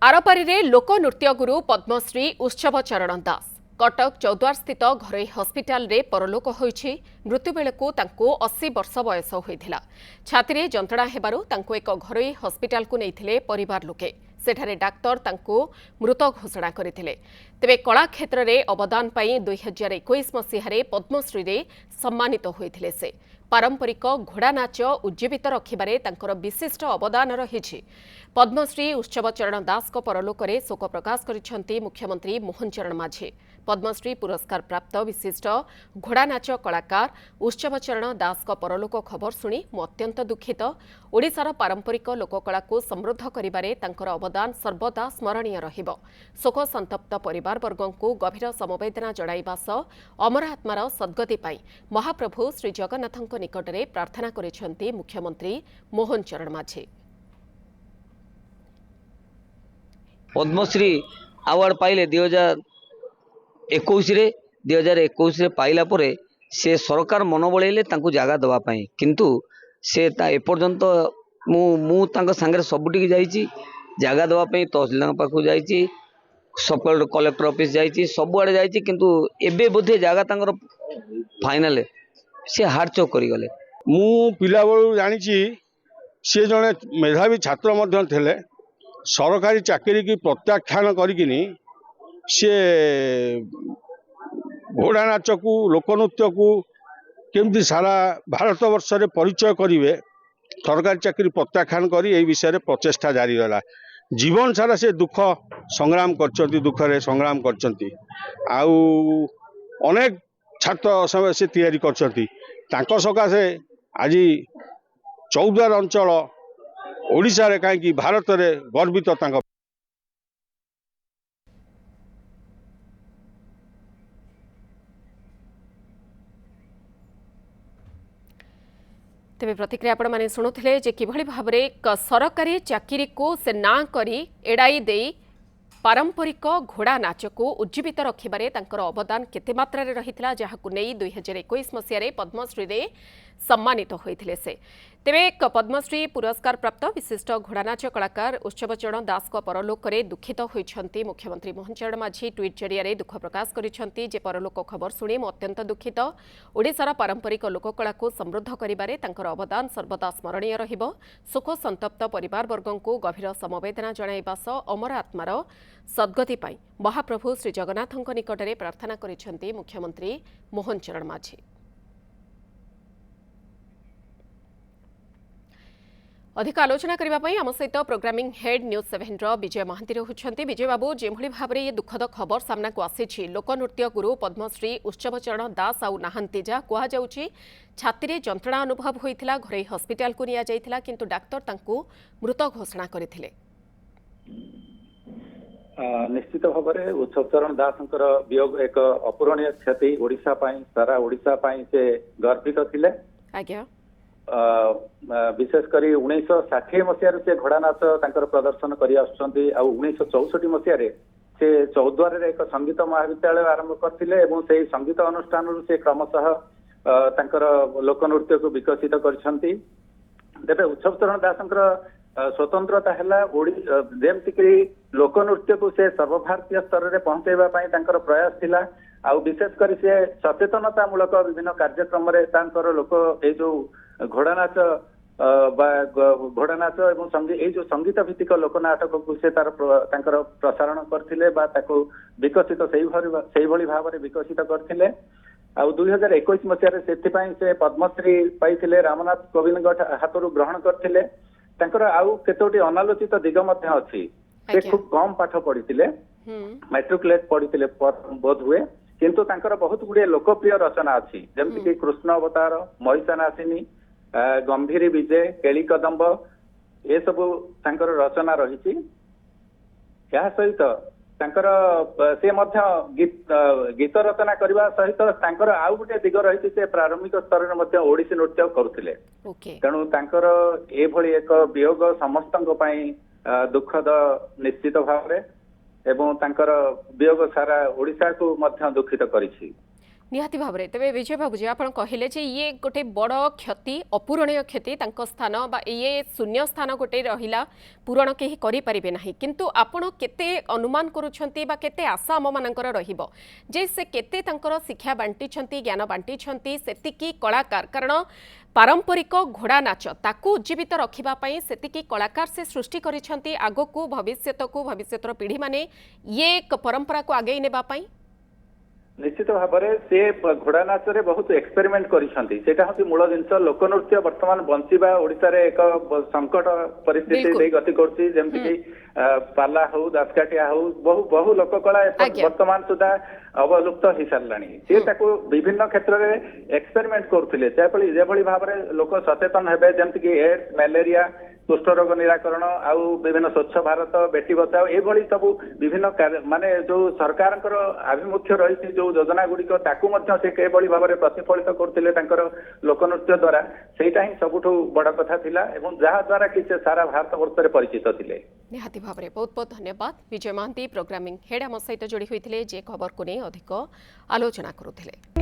आरपारी लोकनृत्य गुरु पद्मश्री उत्सव चरण दास कटक चौद्वार स्थित घरोई हस्पिटाल रे परलोक होइछि। मृत्यु बेलकु तांको 80 वर्ष बयस होइथिला। छाती जंत्रणा हेबारु तांको एक घरोई हस्पिटाल को नैथिले परिवार लोके। सेठारे डाक्तर तांको मृत घोषणा करथिले। तेबे कला क्षेत्र रे अवदान पई 2021 मसीहारे पद्मश्री रे सम्मानित होइथिले। से पारंपरिक घोड़ा नाच उज्जीवित रखिबारे तांकर विशिष्ट अवदान रहिछि। पद्मश्री उत्सव चरण दास को परलोकरे शोक प्रकाश करिसेंती मुख्यमंत्री मोहन चरण माझी। पद्मश्री पुरस्कार प्राप्त विशिष्ट घोड़ा नाच कलाकार उत्सव चरण दास को परलोक खबर सुनी मु अत्यंत दुखित। ओडिशार पारंपरिक लोककला को समृद्ध करिबारे तांकर अवदान सर्वदा स्मरणीय रहिबो। शोक संतप्त परिवार वर्गों को गभीर समवेदना जणाइबा सह अमर आत्मार सद्गति पाई महाप्रभु श्री जगन्नाथଙ୍କ निकटरे प्रार्थना करिसेंती मुख्यमंत्री मोहन चरण माझी। पद्मश्री अवार्ड पाइले 2021 पाइला परे से सरकार मन बड़े जगह दवापाई किंतु से एपर्यंत मु सांगे सबुटी जाइए जगह दवापाई तहसील पाखु जाइए सब कलेक्टर ऑफिस जाइए सबुआड़े जाइए किंतु एबे बोधे जगह फाइनल से हार्ट चोक करगले। मु पिला बेलू जानी सी जड़े मेधावी छात्र मध्य थे सरकारी चाकरी की प्रत्याख्यान करिकिनी से घोड़ा नाच को लोकनृत्य को केमती सारा भारत वर्ष रे परिचय करेंगे सरकारी चाकरी प्रत्याख्यान करी ए विषय रे प्रचेष्टा जारी रहा। जीवन सारा से दुख संग्राम करचंती दुखरे संग्राम करचंती आउ अनेक छात्र समय से तैयारी करचंती तांको सकाशे आज चौद्वार अंचल ओडिशा रे कहीं भारत रे गर्वित तांको। तेबे प्रतिक्रिया आपण माने शुणुथिले जे किभଳି भाबरे सरकारी चाकरी को से ना करी एड़ाई देई पारंपरिक घोड़ा नाच को उज्जीवित रखिबारे तांकर अवदान केते मात्रा रे रहितला जहाकु नै 2021 मसियारे पद्मश्री रे सम्मानित होइथिले। से तेबे पद्मश्री पुरस्कार प्राप्त विशिष्ट घोड़ा नाच कलाकार उत्सव चरण दास को परलोकरे दुखित होइछंती मुख्यमंत्री मोहन चरण माझी ट्वीट जरिया दुख प्रकाश करिछंती जे परलोक खबर सुनी मु अत्यंत दुखित। ओडिशार पारंपरिक लोककला को समृद्ध करिबारे तांकर अवदान सर्वदा स्मरणीय रहिबो। शोक संतप्त परिवार वर्गों को गभीर समवेदना जणाइबा सह अमर आत्मार सद्गति पाई महाप्रभु श्री जगन्नाथଙ୍କ निकटरे प्रार्थना करिछंती मुख्यमंत्री मोहन चरण माझी। अधिक आलोचना करने आम सहित प्रोग्रामिंग हेड न्यूज 7 विजय महांती रहउछंती। विजय बाबू जेभଳି भाबरे ये दुखद खबर सामना को आसी लोकनृत्य गुरु पद्मश्री उत्सव चरण दास आउ नाहंती जा कहा जाउछि छाती रे जंत्रणा अनुभव होइथिला घरे हॉस्पिटल को निया जाइथिला किंतु डाक्टर तांको मृत घोषणा करथिले। निश्चित भाव में उत्सव चरण दासंकर वियोग एक अपूरणीय क्षति ओडिशा पाई सारा ओडिशा पाई से गर्वित थिले। आज्ञा विशेषकर 1960 मसीह से घोड़ा नाच प्रदर्शन कर 1964 मसीह से चौद्वार एक संगीत महाविद्यालय आरंभ करते संगीत अनुष्ठान से क्रमशः लोकनृत्य को विकसित करछंती। तेबे उत्सव चरण दासंकर स्वतंत्रता है जेमतिक लोकनृत्य को से सर्वभारतीय स्तर में पहुंचाइबा पई तांकर प्रयास थिला आउ विशेषकर से सचेतनता मूलक विभिन्न कार्यक्रम लोक ए जो घोड़ा नाच घोड़ा नाच एवं जो संगीत भित्तिक लोकनाटक को से तार प्रसारण करथिले बा ताको विकसित सेही भली भाव में विकसित करथिले। आ 2021 मसीह से पद्मश्री पाइथिले रामनाथ कोविंद हाथरू ग्रहण करथिले। तांकर आउ केतोटी अनालोचित दिग मध्य अछि से खूब कम पाठ पढ़िथिले मैट्रिकुलेट पढ़िथिले बोध हुए किंतु तांकर बहुत गुड़े लोकप्रिय रचना अच्छी जमती कि कृष्ण अवतार महिषानासिनी गंभीर विजय केली कदम्ब ये सब तांकर रचना रही। या सहित तांकर से मध्य गीत रचना करने सहित तांकर आउ गोटे दिग रही से प्रारंभिक स्तर में ओडिसी नृत्य करुले। तेणु तांकर ए भली एक वियोग समस्तଙ୍କ ପାଇଁ दुखद निश्चित भाव एवं तांकर वियोग सारा ओडिशा को मध्य दुखित करिछि। निहाती भाव में तेज विजय बाबू जी आप कहले ये गोटे बड़ क्षति अपूरणीय क्षति स्थान बा ये शून्य स्थान गोटे रहा पूरण कहीं करें ना किंतु आपण केते अनुमान करुछंती बा केते आशा आम मानकर रहिबो जे से केते तांकर शिक्षा बांटी ज्ञान बांटी सेतिकी कलाकार कारण पारंपरिक घोड़ा नाच ताकू उज्जीवित रखापी सेतिकी कलाकार से सृष्टि करिसेंती आगकू भविष्यतर पीढ़ी माने ये परंपरा को आगे नेबापाई निश्चित भाव में से घोड़ा नाच रे बहुत एक्सपेरिमेंट करिसेंती सेटा होती मूल जिनस लोकनृत्य वर्तमान बंचिबा ओडिसा रे एक संकट परिस्थिति दे गति करछि जेमति कि पाला हो दासकाटिया हो बहु लोक कला वर्तमान सुधा अवलुप्त हो साराणी से ताको विभिन्न क्षेत्र में एक्सपेरिमेंट करथिले जेभली भाव में लोक सचेतन हेबे जेमति कि एड्स मलेरिया कुष्ठ रोग निराकरण आउ विभिन्न स्वच्छ भारत बेटी बचाओ ये सब विभिन्न माने जो सरकार आभिमुख्य रही जो योजना गुड़िक से किभली भाव में प्रतिफलित करते लोकनृत्य द्वारा सेटा ही सबुठ बड़ कथा थिला एवं जहा द्वारा कि से सारा भारत वर्ष में परिचित थिले। निहाती भाव में बहुत बहुत धन्यवाद विजय महांती प्रोग्रामिंग हेड आम सहित जोड़ी होते जे खबर को नहीं अधिक आलोचना करुथिले।